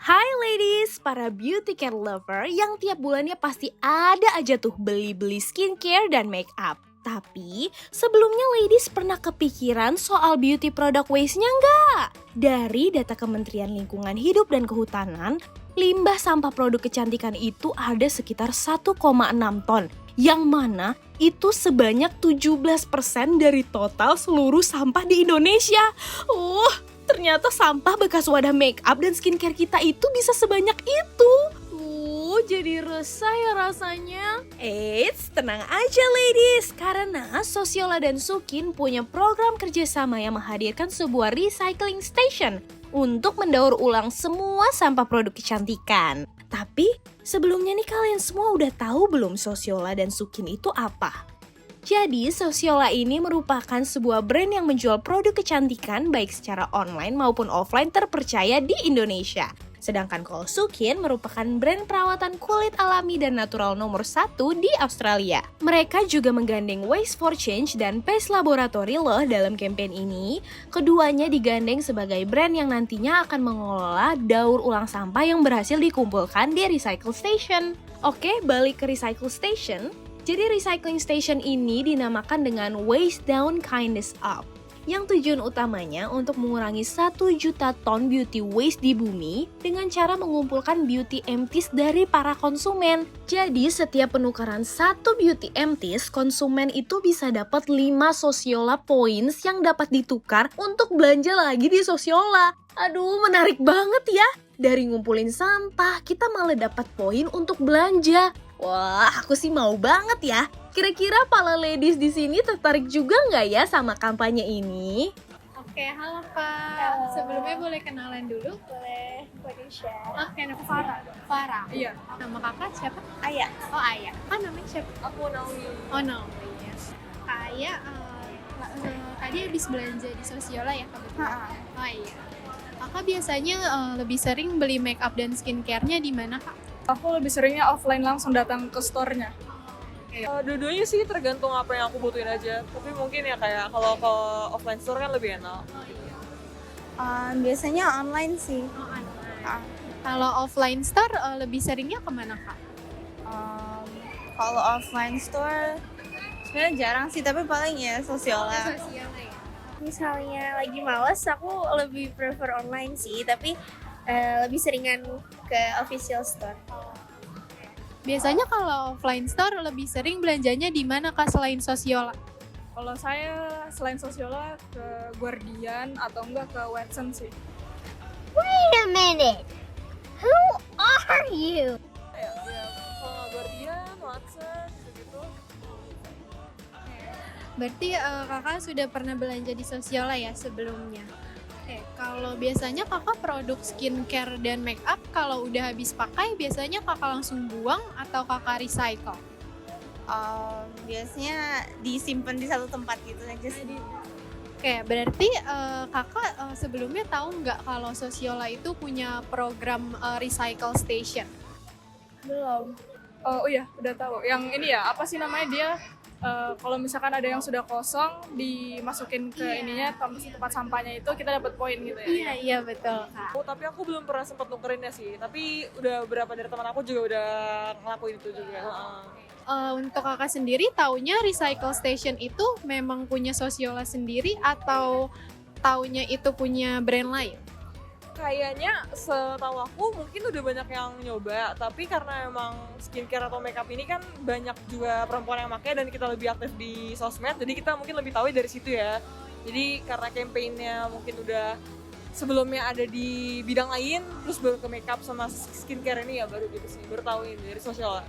Hai ladies, para beauty care lover yang tiap bulannya pasti ada aja tuh beli-beli skincare dan make up. Tapi sebelumnya ladies pernah kepikiran soal beauty product waste-nya nggak? Dari data Kementerian Lingkungan Hidup dan Kehutanan, limbah sampah produk kecantikan itu ada sekitar 1,6 ton. Yang mana itu sebanyak 17% dari total seluruh sampah di Indonesia. Ternyata sampah bekas wadah make up dan skincare kita itu bisa sebanyak itu. Jadi resah ya rasanya. Eits, tenang aja ladies. Karena Sosiola dan Sukin punya program kerjasama yang menghadirkan sebuah recycling station untuk mendaur ulang semua sampah produk kecantikan. Tapi sebelumnya nih kalian semua udah tahu belum Sosiola dan Sukin itu apa? Jadi, Sosiola ini merupakan sebuah brand yang menjual produk kecantikan baik secara online maupun offline terpercaya di Indonesia. Sedangkan kalau Sukin merupakan brand perawatan kulit alami dan natural nomor 1 di Australia. Mereka juga menggandeng Waste for Change dan Pace Laboratory loh dalam campaign ini. Keduanya digandeng sebagai brand yang nantinya akan mengelola daur ulang sampah yang berhasil dikumpulkan di Recycle Station. Oke, balik ke Recycle Station. Jadi recycling station ini dinamakan dengan Waste Down Kindness Up, yang tujuan utamanya untuk mengurangi 1 juta ton beauty waste di bumi dengan cara mengumpulkan beauty empties dari para konsumen. Jadi setiap penukaran 1 beauty empties, konsumen itu bisa dapat 5 Sosiola points yang dapat ditukar untuk belanja lagi di Sosiola. Aduh, menarik banget ya. Dari ngumpulin sampah, kita malah dapat poin untuk belanja. Wah, aku sih mau banget ya. Kira-kira para ladies di sini tertarik juga nggak ya sama kampanye ini? Oke, halo Kak. Halo. Sebelumnya boleh kenalan dulu? Boleh, Fadisha. Oke, nama Farah. Farah. Iya. Nama kakak siapa? Ayah. Oh, Ayah. Kan namanya siapa? Aku Naomi. Oh, no. Yes. Kak Ayah tadi habis belanja di Sosiola ya kebetulan? Oh iya. Kakak biasanya lebih sering beli make up dan skincare-nya di mana, Kak? Aku lebih seringnya offline langsung datang ke store-nya. Dua-duanya sih tergantung apa yang aku butuhin aja. Tapi mungkin ya kayak kalau ke offline store kan lebih enak. Oh iya. Biasanya online sih. Oh, online. Kalau offline store lebih seringnya kemana, Kak? Kalau offline store sebenarnya jarang sih, tapi paling ya Sosiola. Sosiola ya. Misalnya lagi males, aku lebih prefer online sih, tapi lebih seringan ke official store. Biasanya kalau offline store lebih sering belanjanya di mana, Kak, selain Sosiola? Kalau saya selain Sosiola ke Guardian atau enggak ke Watson sih. Wait a minute. Who are you? Ya kalau nggak Guardian, Watson, gitu. Berarti kakak sudah pernah belanja di Sosiola ya sebelumnya? Oke, kalau biasanya kakak produk skincare dan make up kalau udah habis pakai biasanya kakak langsung buang atau kakak recycle? Biasanya disimpan di satu tempat gitu aja sih. Oke, berarti kakak sebelumnya tahu nggak kalau Sosiola itu punya program recycle station? Belum. Oh iya, udah tahu. Yang ini ya, apa sih namanya dia? Kalau misalkan ada yang sudah kosong, dimasukin ke ininya, tempat sampahnya itu kita dapat poin gitu ya. Iya betul, Kak. Tapi aku belum pernah sempat nukerinnya sih. Tapi udah beberapa dari teman aku juga udah ngelakuin itu juga. Untuk kakak sendiri taunya recycle station itu memang punya Sosiola sendiri atau taunya itu punya brand lain? Kayaknya setahu aku mungkin udah banyak yang nyoba, tapi karena emang skincare atau makeup ini kan banyak juga perempuan yang pakai dan kita lebih aktif di sosmed, jadi kita mungkin lebih tahu dari situ ya. Jadi karena campaignnya mungkin udah sebelumnya ada di bidang lain, terus baru ke makeup sama skincare ini ya baru gitu sih, baru tahu ini dari sosial.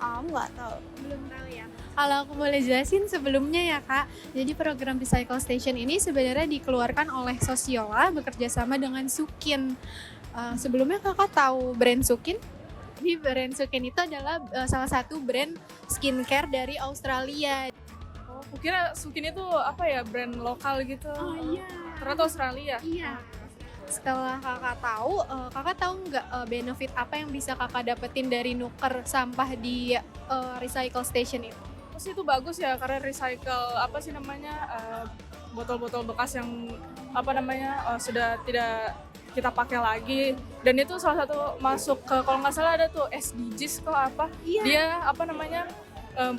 Nggak tahu. Belum tahu ya. Kalau aku boleh jelasin sebelumnya ya Kak, jadi program Recycle Station ini sebenarnya dikeluarkan oleh Sosiola bekerja sama dengan Sukin. Sebelumnya Kakak tahu brand Sukin? Jadi brand Sukin itu adalah salah satu brand skincare dari Australia. Oh, aku kira Sukin itu apa ya, brand lokal gitu. Oh iya. Ternyata Australia. Iya. Setelah kakak tahu nggak benefit apa yang bisa kakak dapetin dari nuker sampah di recycle station itu? Terus itu bagus ya, karena recycle apa sih namanya, botol-botol bekas yang apa namanya sudah tidak kita pakai lagi. Dan itu salah satu masuk ke, kalau nggak salah ada tuh SDGs kok apa, dia apa namanya,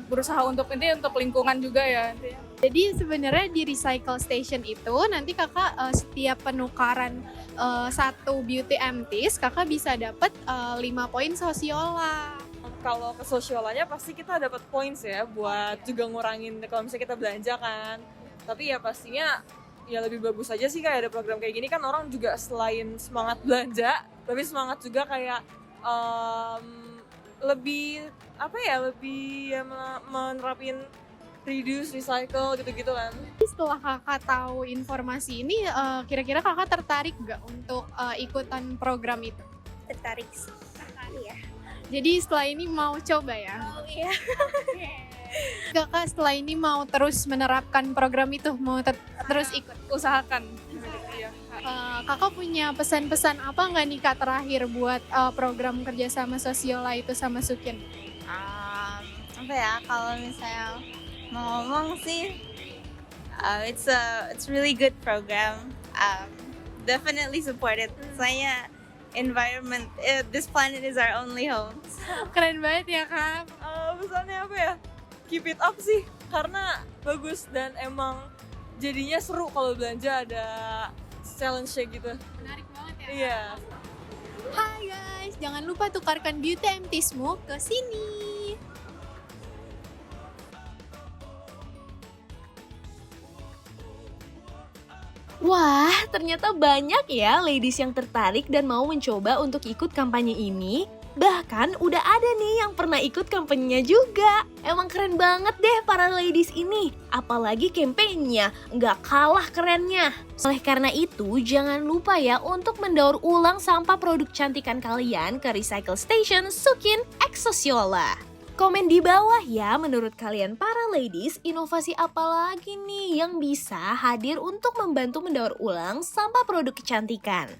berusaha untuk lingkungan juga ya intinya. Jadi sebenarnya di recycle station itu nanti kakak setiap penukaran satu beauty empties kakak bisa dapat 5 poin sosiola. Kalau ke sosiolanya pasti kita dapat points ya buat juga ngurangin kalau misalnya kita belanja kan. Tapi ya pastinya ya lebih bagus aja sih kayak ada program kayak gini kan, orang juga selain semangat belanja tapi semangat juga kayak lebih apa ya, lebih ya, menerapin reduce, recycle gitu-gitu kan. Setelah kakak tahu informasi ini kira-kira kakak tertarik nggak untuk ikutan program itu? Tertarik sih. Iya. Jadi setelah ini mau coba ya? Oh iya. Kakak setelah ini mau terus menerapkan program itu, mau terus ikut? Usahakan. Iya. Kakak punya pesan-pesan apa nggak nih kak terakhir buat program kerjasama Sosiola itu sama Sukin? Apa ya, kalau misalnya mau ngomong sih, it's really good program. Definitely support it. Soalnya environment, this planet is our only home. Keren banget ya kak. Pesannya apa ya? Keep it up sih, karena bagus dan emang jadinya seru kalau belanja ada challenge-nya gitu. Menarik banget ya. Iya. Hai guys, jangan lupa tukarkan beauty emptiesmu ke sini. Wah, ternyata banyak ya ladies yang tertarik dan mau mencoba untuk ikut kampanye ini. Bahkan udah ada nih yang pernah ikut kampanyenya juga. Emang keren banget deh para ladies ini. Apalagi campaign-nya, nggak kalah kerennya. Oleh karena itu, jangan lupa ya untuk mendaur ulang sampah produk cantikan kalian ke Recycle Station Sukin X Sosiola. Komen di bawah ya, menurut kalian para ladies, inovasi apa lagi nih yang bisa hadir untuk membantu mendaur ulang sampah produk kecantikan?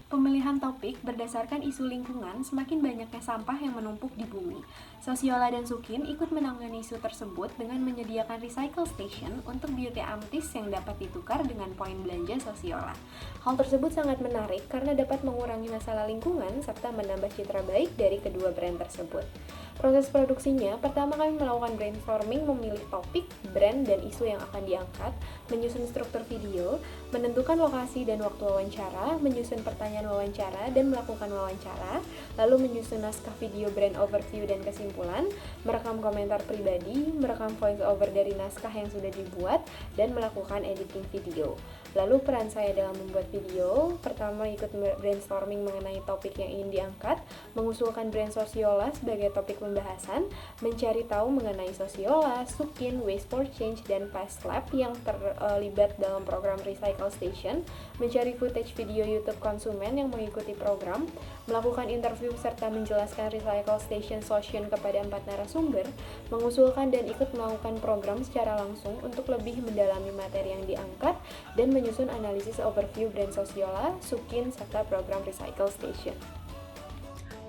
Pemilihan topik berdasarkan isu lingkungan, semakin banyaknya sampah yang menumpuk di bumi. Sosiola dan Sukin ikut menangani isu tersebut dengan menyediakan recycle station untuk beauty empties yang dapat ditukar dengan poin belanja Sosiola. Hal tersebut sangat menarik karena dapat mengurangi masalah lingkungan serta menambah citra baik dari kedua brand tersebut. Proses produksinya, pertama kami melakukan brainstorming, memilih topik, brand, dan isu yang akan diangkat, menyusun struktur video, menentukan lokasi dan waktu wawancara, menyusun pertanyaan wawancara, dan melakukan wawancara, lalu menyusun naskah video brand overview dan kesimpulan, merekam komentar pribadi, merekam voice over dari naskah yang sudah dibuat, dan melakukan editing video. Lalu peran saya dalam membuat video, pertama ikut brainstorming mengenai topik yang ingin diangkat, mengusulkan brand Sosiola sebagai topik pembahasan, mencari tahu mengenai Sosiola, Sukin, Waste for Change, dan Fast Lab yang terlibat dalam program Recycle Station, mencari footage video YouTube konsumen yang mengikuti program, melakukan interview serta menjelaskan Recycle Station Solution kepada 4 narasumber, mengusulkan dan ikut melakukan program secara langsung untuk lebih mendalami materi yang diangkat, dan menyusun analisis overview brand Sosiola, Sukin, serta program Recycle Station.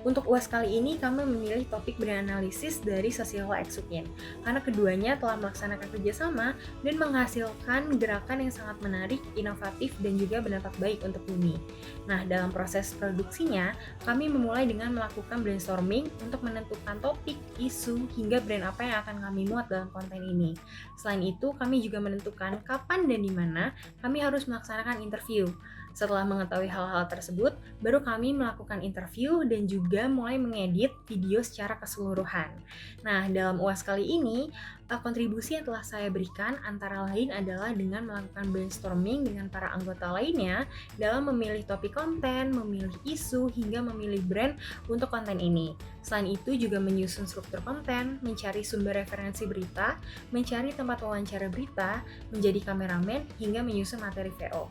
Untuk UAS kali ini kami memilih topik brand analisis dari Sosiola X Sukin karena keduanya telah melaksanakan kerjasama dan menghasilkan gerakan yang sangat menarik, inovatif, dan juga berdampak baik untuk bumi. Nah, dalam proses produksinya, kami memulai dengan melakukan brainstorming untuk menentukan topik, isu, hingga brand apa yang akan kami muat dalam konten ini. Selain itu, kami juga menentukan kapan dan di mana kami harus melaksanakan interview. Setelah mengetahui hal-hal tersebut, baru kami melakukan interview dan juga mulai mengedit video secara keseluruhan. Nah, dalam UAS kali ini, kontribusi yang telah saya berikan antara lain adalah dengan melakukan brainstorming dengan para anggota lainnya dalam memilih topik konten, memilih isu, hingga memilih brand untuk konten ini. Selain itu juga menyusun struktur konten, mencari sumber referensi berita, mencari tempat wawancara berita, menjadi kameramen, hingga menyusun materi VO.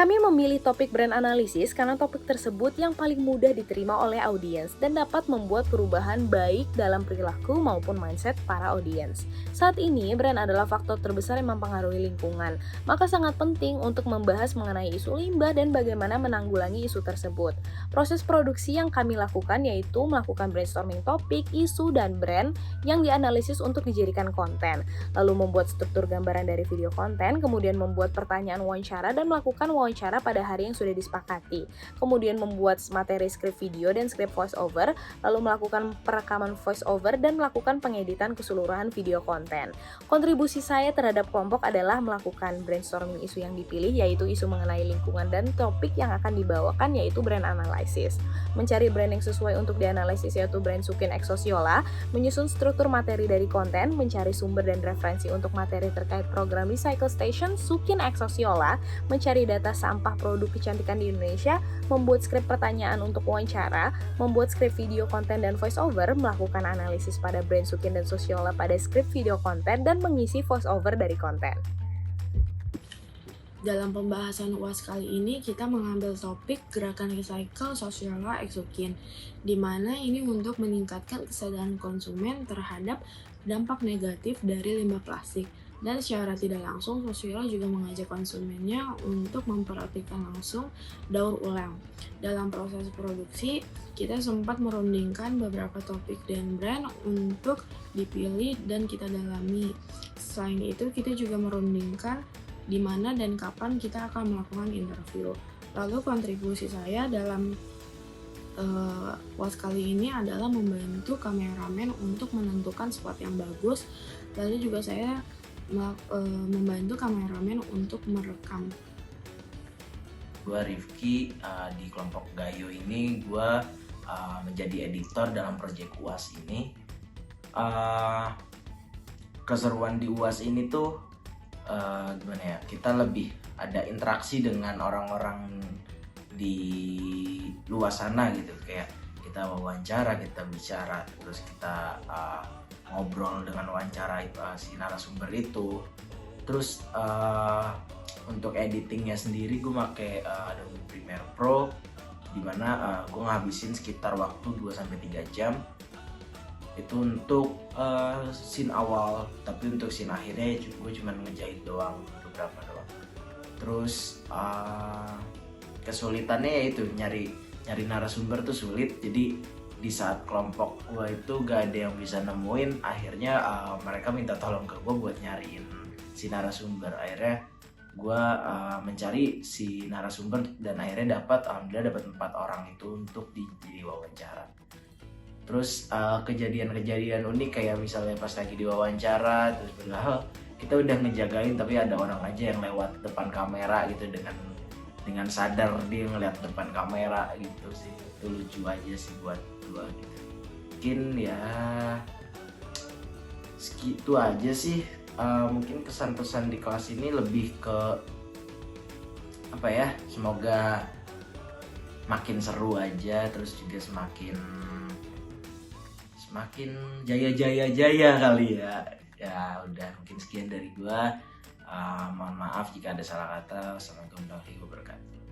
Kami memilih topik brand analisis karena topik tersebut yang paling mudah diterima oleh audiens dan dapat membuat perubahan baik dalam perilaku maupun mindset para audiens. Saat ini, brand adalah faktor terbesar yang mempengaruhi lingkungan, maka sangat penting untuk membahas mengenai isu limbah dan bagaimana menanggulangi isu tersebut. Proses produksi yang kami lakukan yaitu melakukan brainstorming topik, isu, dan brand yang dianalisis untuk dijadikan konten, lalu membuat struktur gambaran dari video konten, kemudian membuat pertanyaan wawancara dan melakukan wawancara pada hari yang sudah disepakati, kemudian membuat materi skrip video dan skrip voice over, lalu melakukan perekaman voice over dan melakukan pengeditan keseluruhan video konten. Kontribusi saya terhadap kelompok adalah melakukan brainstorming isu yang dipilih, yaitu isu mengenai lingkungan dan topik yang akan dibawakan yaitu brand analysis, mencari brand yang sesuai untuk dianalisis yaitu brand Sukin X Sosiola, menyusun struktur materi dari konten, mencari sumber dan referensi untuk materi terkait program Recycle Station Sukin X Sosiola, mencari data sampah produk kecantikan di Indonesia, membuat skrip pertanyaan untuk wawancara, membuat skrip video konten dan voice over, melakukan analisis pada brand Sukin dan Sosiola pada skrip video konten, dan mengisi voice over dari konten. Dalam pembahasan UAS kali ini, kita mengambil topik gerakan recycle Sosiola X Sukin, di mana ini untuk meningkatkan kesadaran konsumen terhadap dampak negatif dari limbah plastik. Dan secara tidak langsung, Sosiola juga mengajak konsumennya untuk memperhatikan langsung daur ulang. Dalam proses produksi, kita sempat merundingkan beberapa topik dan brand untuk dipilih dan kita dalami. Selain itu, kita juga merundingkan di mana dan kapan kita akan melakukan interview. Lalu kontribusi saya dalam UAS kali ini adalah membantu kameramen untuk menentukan spot yang bagus. Lalu juga saya membantu kameramen untuk merekam. Gue Rifki, di kelompok Gayo ini gue menjadi editor dalam proyek UAS ini. Keseruan di UAS ini tuh gimana ya, kita lebih ada interaksi dengan orang-orang di luar sana gitu, kayak kita wawancara, kita bicara, terus kita ngobrol dengan wawancara si narasumber itu. Terus untuk editingnya sendiri gue pakai Adobe Premiere Pro, dimana gue ngabisin sekitar waktu 2-3 jam itu untuk scene awal, tapi untuk scene akhirnya gue cuma ngejahit doang, beberapa doang. Terus kesulitannya yaitu nyari narasumber tuh sulit, jadi di saat kelompok gue itu gak ada yang bisa nemuin, akhirnya mereka minta tolong ke gue buat nyariin si narasumber. Akhirnya gue mencari si narasumber dan akhirnya alhamdulillah dapat 4 orang itu untuk diwawancara. Terus kejadian-kejadian unik kayak misalnya pas lagi diwawancara, terus padahal kita udah ngejagain tapi ada orang aja yang lewat depan kamera gitu dengan sadar dia ngeliat depan kamera gitu sih. Itu lucu aja sih buat gua gitu. Mungkin ya segitu aja sih. Mungkin pesan-pesan di kelas ini lebih ke apa ya, semoga makin seru aja, terus juga semakin jaya kali ya. Ya udah, mungkin sekian dari gua. Mohon maaf jika ada salah kata. Assalamualaikum warahmatullahi wabarakatuh.